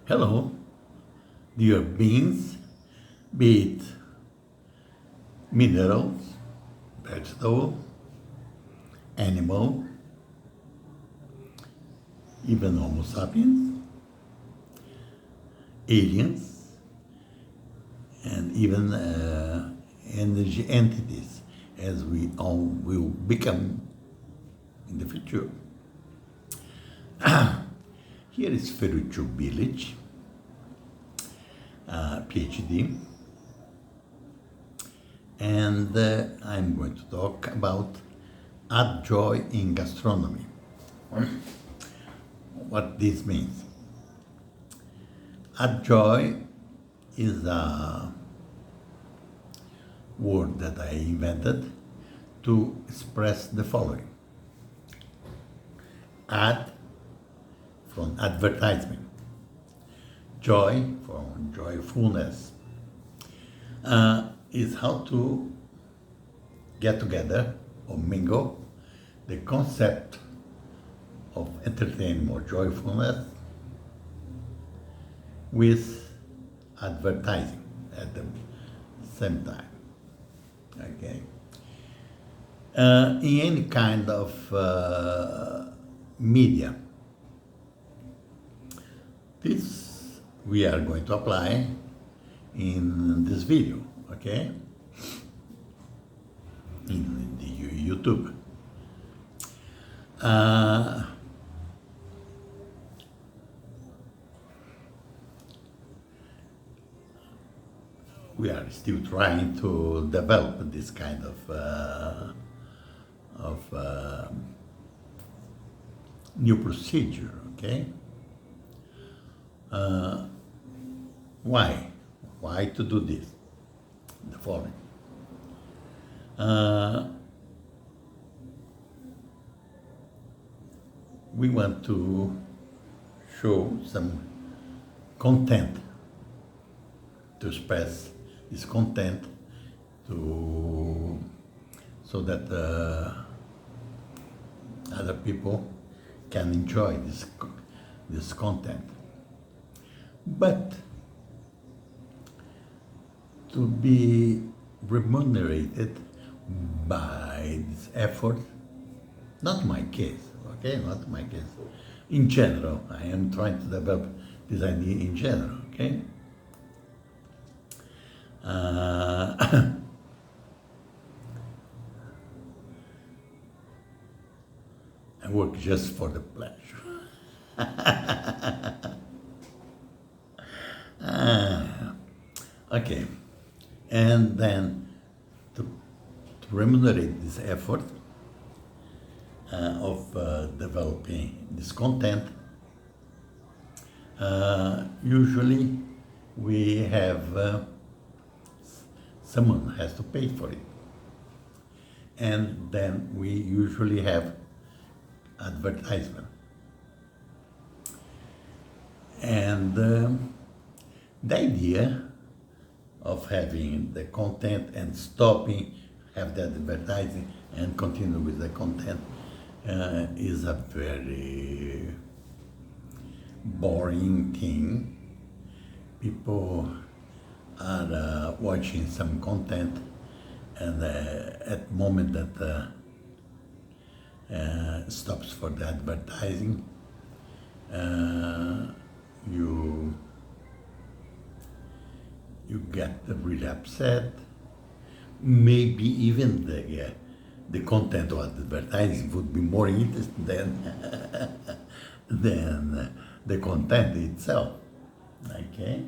Hello, dear beings, be it minerals, vegetable, animal, even Homo sapiens, aliens, and even energy entities, as we all will become in the future. Here is Ferruccio Village, PhD, and I'm going to talk about add joy in gastronomy. What this means. Add joy is a word that I invented to express the following. Add from advertisement. Joy from joyfulness. Is how to get together or mingle the concept of entertainment or joyfulness with advertising at the same time. Okay. In any kind of media, this we are going to apply in this video, okay? In the YouTube. We are still trying to develop this kind of new procedure, okay? Why? Why to do this? The following. We want to show some content, to express this content so that other people can enjoy this content. But to be remunerated by this effort, not my case, okay, not my case. In general, I am trying to develop this idea in general, okay? I work just for the pleasure. Okay, and then to remunerate this effort of developing this content, usually we have someone has to pay for it, and then we usually have advertisement. And the idea of having the content and stopping, have the advertising and continue with the content is a very boring thing. People are watching some content, and at the moment that stops for the advertising, you get really upset. Maybe even the content of advertising would be more interesting than the content itself. Okay.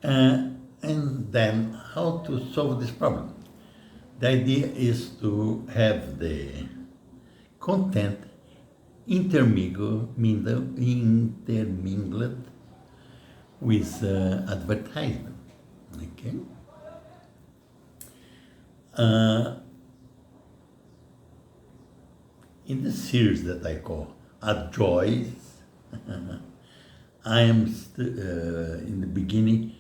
And then how to solve this problem? The idea is to have the content intermingled with advertisement. Okay. In the series that I call Add Joys, I am in the beginning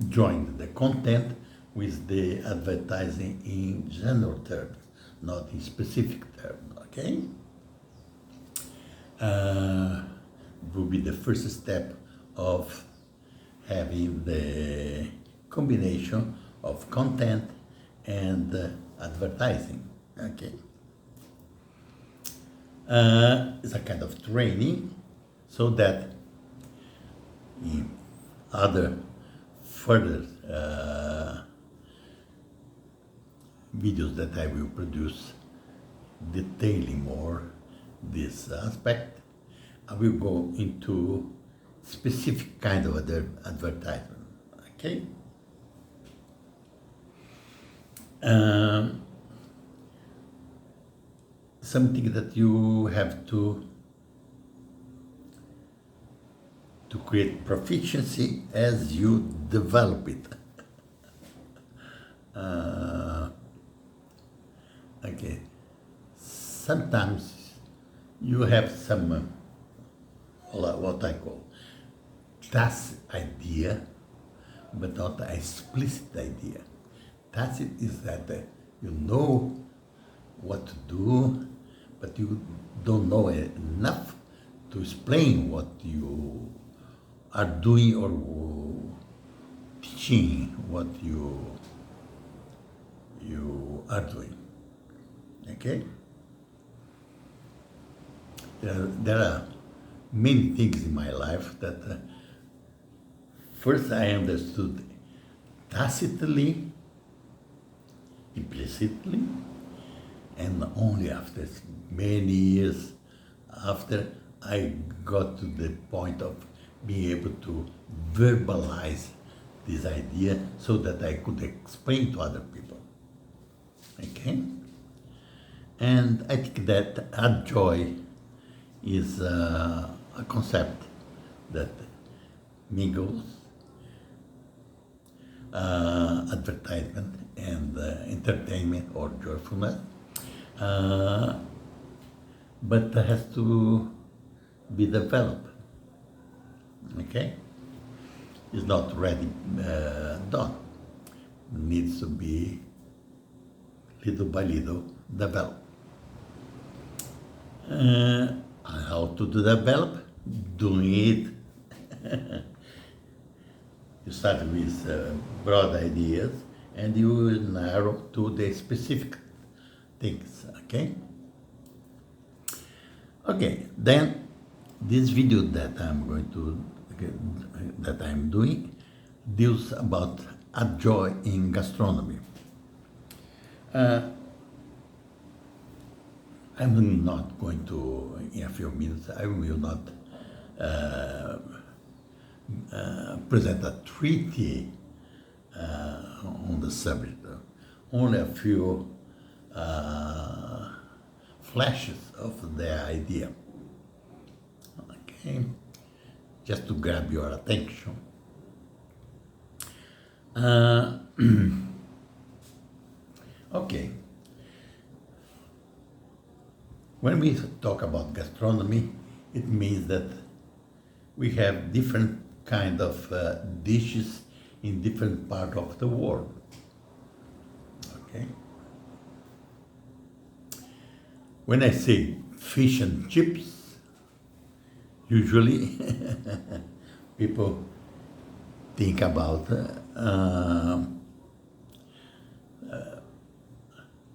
joined the content with the advertising in general terms, not in specific terms, okay? uh, will be the first step of having the combination of content and advertising. Okay, it's a kind of training so that in other further videos that I will produce detailing more this aspect, I will go into specific kind of advertisement. Okay. Something that you have to create proficiency as you develop it. Okay. Sometimes you have some what I call tacit idea, but not an explicit idea. Tacit is that you know what to do, but you don't know enough to explain what you are doing or teaching what you are doing. Okay? There are many things in my life that first I understood tacitly, implicitly, and only after many years after I got to the point of being able to verbalize this idea so that I could explain to other people. Okay? And I think that add joy is a concept that mingles advertisement and entertainment or joyfulness, but has to be developed. Okay, it's not ready done. Needs to be little by little developed. How to develop? Doing it. You start with broad ideas and you narrow to the specific things. Okay. Okay. Then this video that I'm doing deals about a joy in gastronomy. I'm not going to, in a few minutes, I will not present a treaty on the subject. Only a few flashes of the idea. Okay, just to grab your attention. Okay. When we talk about gastronomy, it means that we have different kind of dishes in different part of the world. Okay. When I say fish and chips, usually people think about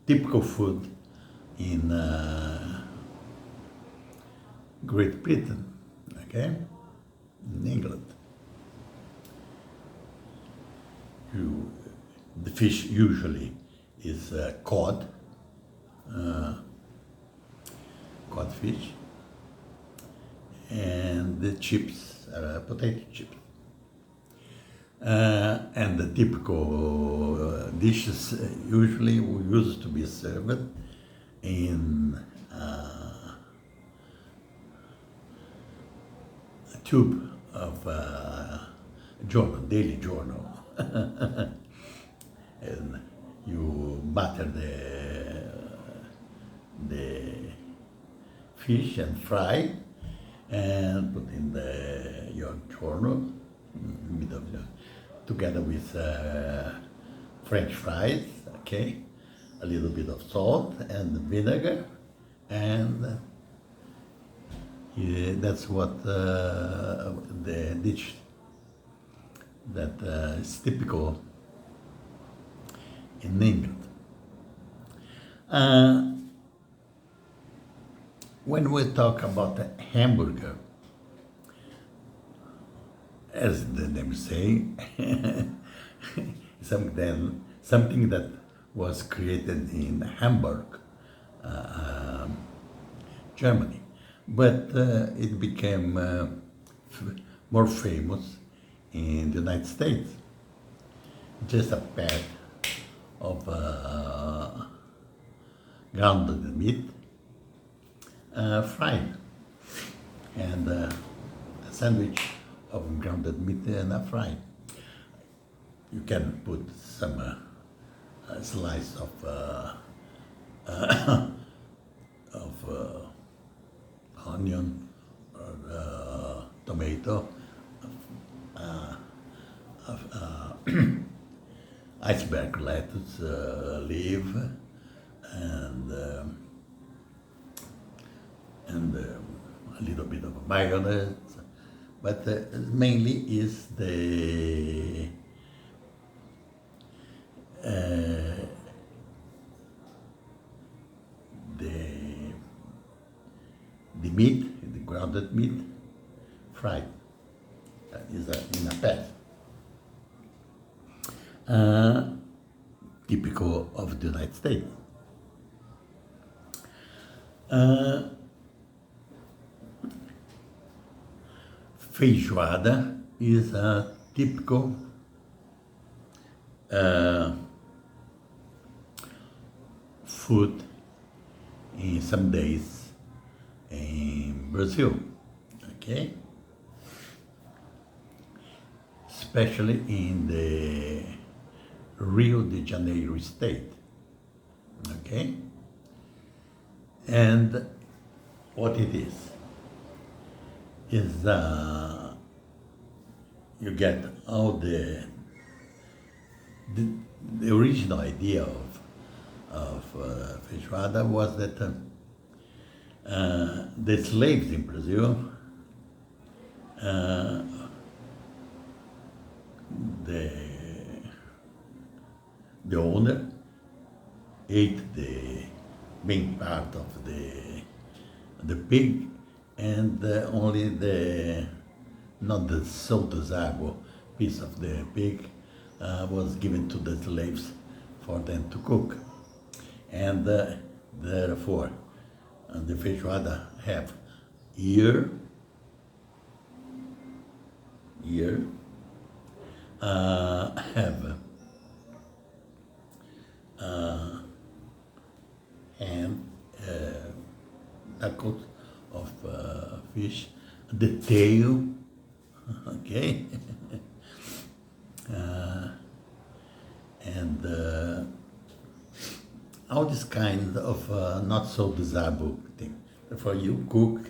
typical food in Great Britain, okay, in England. The fish usually is codfish, and the chips are potato chips. And the typical dishes usually used to be served in a tube of journal, daily journal. And you butter the fish and fry and put in your journal together with French fries, okay, a little bit of salt and vinegar, and That's what the dish that is typical in England. Uh, when we talk about a hamburger, as the name say, something that was created in Hamburg, Germany, but it became more famous in the United States. Just a pack of grounded meat, fried, and a sandwich of grounded meat and fried. You can put some slice of onion or tomato, iceberg lettuce leaf, and a little bit of mayonnaise, but mainly is the meat, the grounded meat, fried, is in a pan. Typical of the United States. Feijoada is a typical food in some days in Brazil, okay? Especially in the Rio de Janeiro state, okay? And what it is you get all the original idea of feijoada was that the slaves in Brazil, the owner ate the main part of the pig, and only not the so desirable piece of the pig was given to the slaves for them to cook. And therefore, the feijoada have ear, have hand, knuckles of fish, the tail, okay, and all this kind of not so desirable thing. Therefore, you cook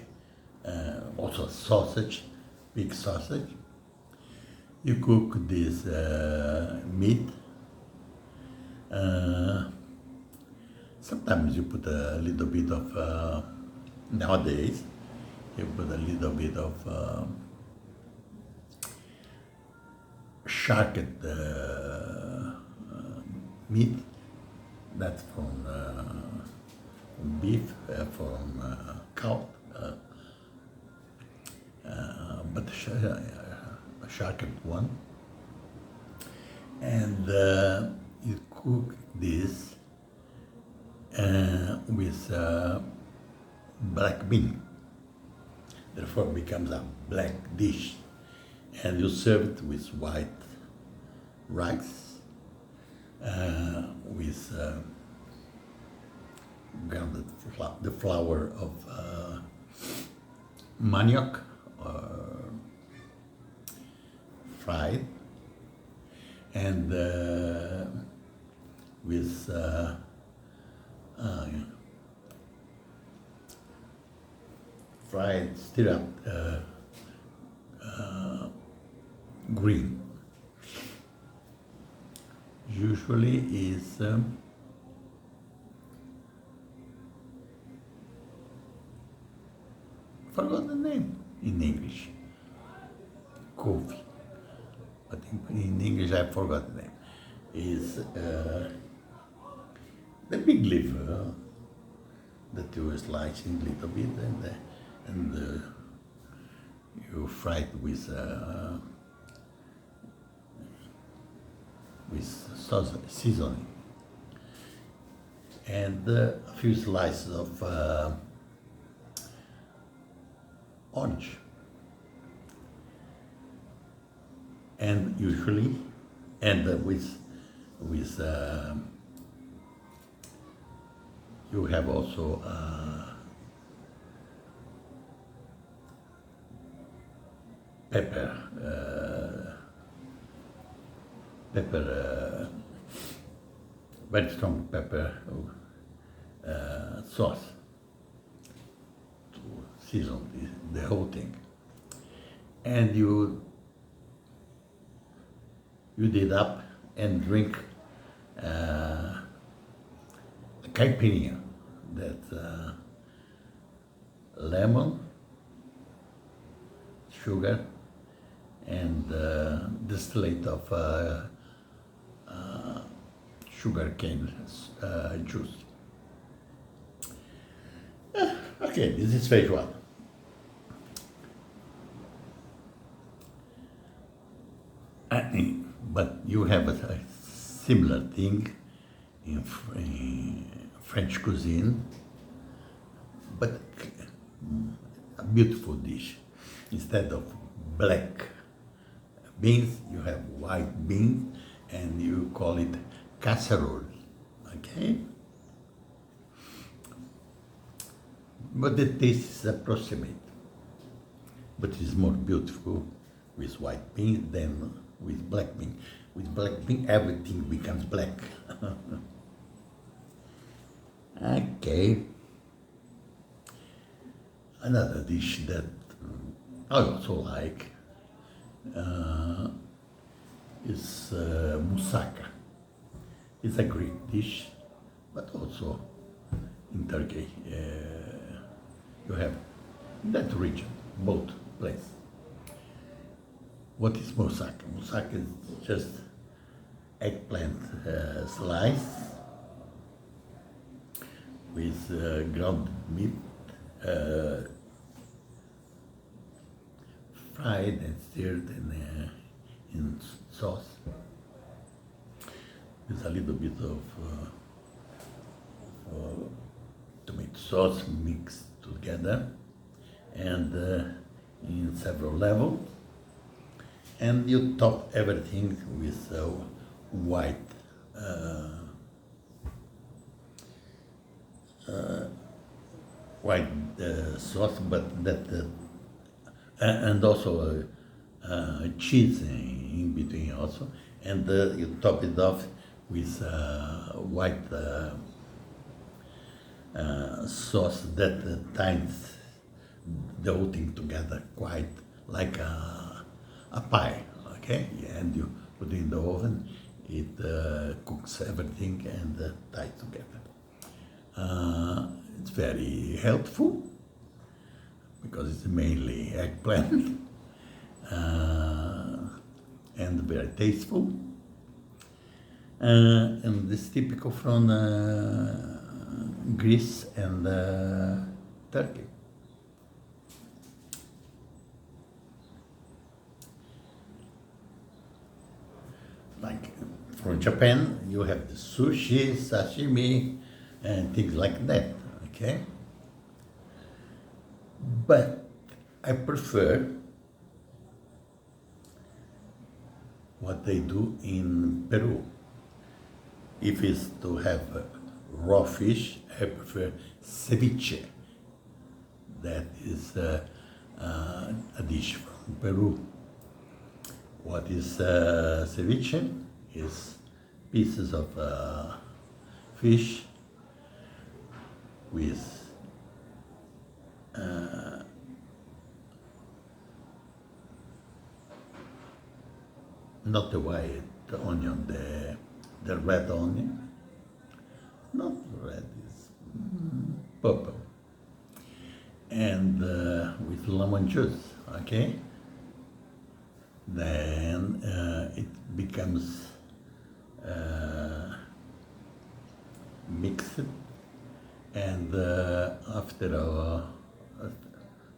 also sausage, pig sausage. You cook this meat. Sometimes you put a little bit of, nowadays, you put a little bit of shark meat. That's from beef, from cow, but a shark one. And you cook this with black bean. Therefore, it becomes a black dish, and you serve it with white rice, with grounded the flour of manioc, or fried, and with fried stirred green. Usually is forgotten name in English. Coffee. But in English I forgot the name. Is the big leaf that you slice in a little bit and you fry it with sauce seasoning and a few slices of orange. And usually, and with you have also very strong pepper sauce to season the whole thing. And you did up and drink a caipirinha, that lemon, sugar, and distillate of sugar cane juice. Okay, this is phase one. But you have a similar thing in French cuisine, but a beautiful dish. Instead of black beans, you have white beans, and you call it casserole, okay? But the taste is approximate, but it's more beautiful with white bean than with black bean. With black bean, everything becomes black. Okay. Another dish that I also like is moussaka. It's a Greek dish, but also in Turkey you have in that region, both places. What is moussaka? Moussaka is just eggplant slice with ground meat, fried and stirred in sauce with a little bit of tomato sauce mixed together and in several levels. And you top everything with white sauce, but that and also cheese in between also, and you top it off with white sauce that ties the whole thing together quite like a pie, okay? And you put it in the oven, it cooks everything and ties together. It's very helpful because it's mainly eggplant and very tasteful. And it's typical from Greece and Turkey. Like from Japan, you have the sushi, sashimi, and things like that, okay? But I prefer what they do in Peru. If it's to have raw fish, I prefer ceviche. That is a dish from Peru. What is ceviche? Is pieces of fish with not the white onion, the red onion, not red, it's purple, and with lemon juice, okay? Then it becomes mixed, and after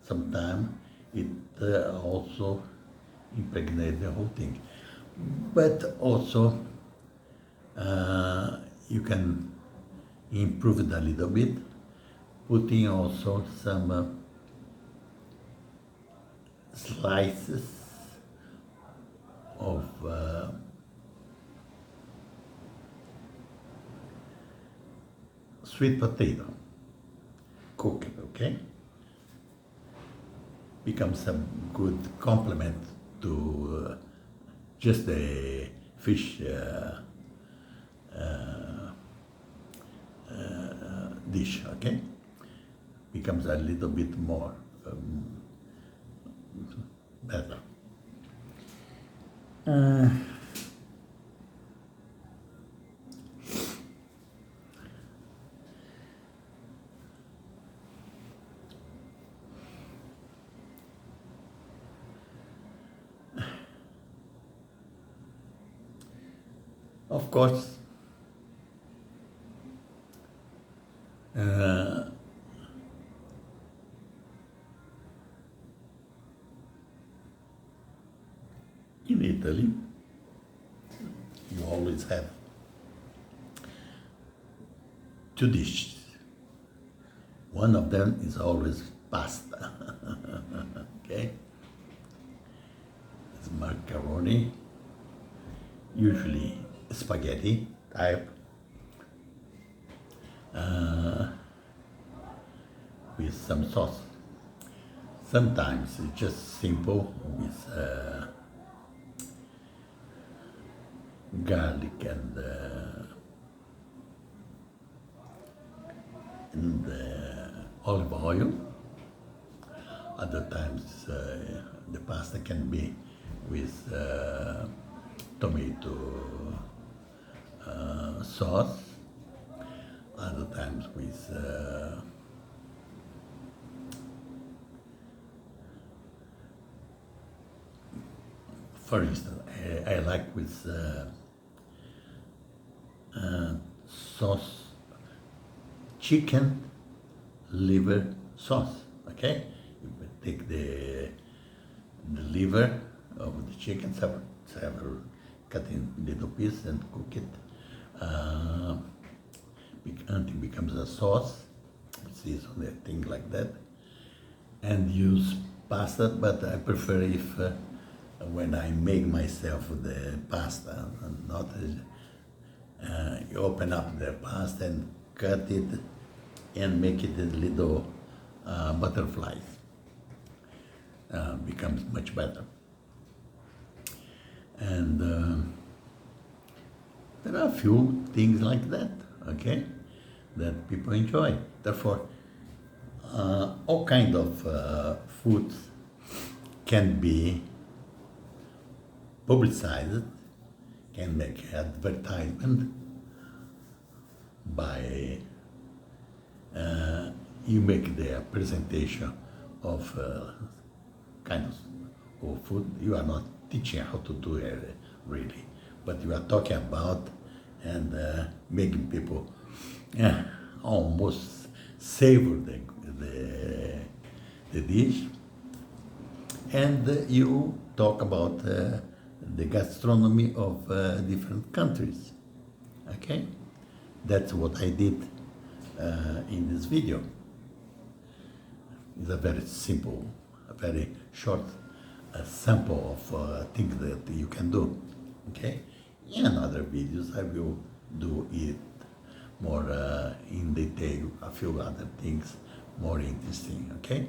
some time it also impregnates the whole thing. But also you can improve it a little bit, putting also some slices of sweet potato, cook it, okay? Becomes a good complement to just the fish dish, okay? Becomes a little bit more better. Of course, in Italy, you always have two dishes. One of them is always pasta, okay? It's macaroni, usually spaghetti type, with some sauce. Sometimes it's just simple with garlic and olive oil. Other times the pasta can be with tomato sauce. Other times with for instance, I like with sauce, chicken liver sauce, okay? You take the liver of the chicken, several cut in little pieces and cook it until it becomes a sauce, season a thing like that, and use pasta, but I prefer if when I make myself the pasta, and not you open up the pasta and cut it and make it a little butterflies. Becomes much better. And there are a few things like that, okay, that people enjoy. Therefore, all kind of foods can be publicized, can make advertisement by you make the presentation of kind of food. You are not teaching how to do it really, but you are talking about and making people almost savor the dish, and you talk about the gastronomy of different countries. Okay, that's what I did in this video. It's a very simple, a very short sample of things that you can do. Okay, in other videos I will do it more in detail, a few other things more interesting. Okay.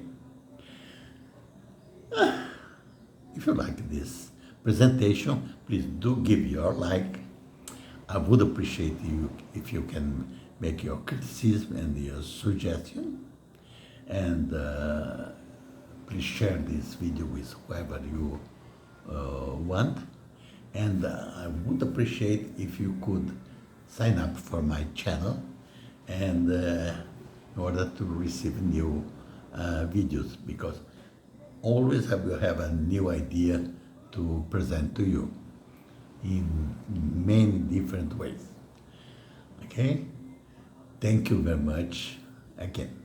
If you like this presentation, please do give your like. I would appreciate you if you can make your criticism and your suggestion, and please share this video with whoever you want. And I would appreciate if you could sign up for my channel, and in order to receive new videos, because always I will have a new idea to present to you in many different ways. Okay? Thank you very much again.